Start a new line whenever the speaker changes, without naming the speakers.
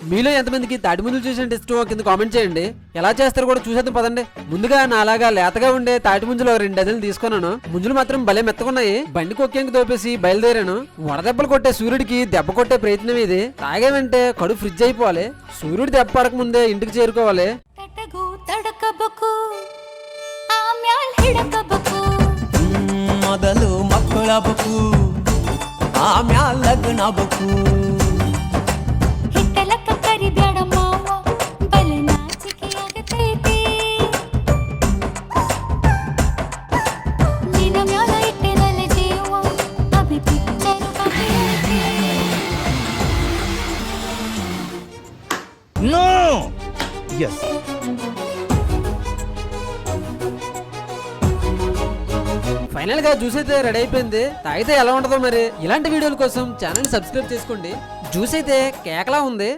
మీలో ఎంతమందికి తాటి ముంజలు చూసినట్టు ఇష్టమో కింద కామెంట్ చేయండి. ఎలా చేస్తారో కూడా చూసేద్దాం పదండి. ముందుగా నాలాగా లేతగా ఉండే తాటి ముంజలు 2 డజన్లు తీసుకున్నాను. ముంజలు మాత్రం భలే మెత్తకున్నాయి. బండి కొక్కేంకి దోపేసి బయలుదేరాను. వడదెబ్బలు కొట్టే సూర్యుడికి దెబ్బ కొట్టే ప్రయత్నం ఇది. తాగేమంటే కడు ఫ్రిడ్జ్ అయిపోవాలి. సూర్యుడి దెబ్బ పడక ముందే ఇంటికి చేరుకోవాలి.
ಮೊದಲು ಮಕ್ಕಳಬೇಕು ಆಮ್ಯಾಲ ಲಗ್ನಬೇಕು
ಹಿಟ್ಟಲಕ್ಕ ಕರಿಬೇಡ ಮಾವ ಬಲೆ ನಾಚಿಕೆ ಆಗತೈತಿ ನಿನ್ನ ಮ್ಯಾಲ ಇಟ್ಟೆನಲ್ಲ ಜೀವ ಅಭಿ ಪಿಕ್ಚರ್ ಬಗೆಯೈತಿ
నో ఎస్
ఫైనల్ గా జ్యూస్ అయితే రెడీ అయిపోయింది. తాగితే ఎలా ఉంటుందో మరి. ఇలాంటి వీడియోల కోసం ఛానల్ సబ్స్క్రైబ్ చేసుకోండి. జ్యూస్ అయితే కేకలా ఉంది.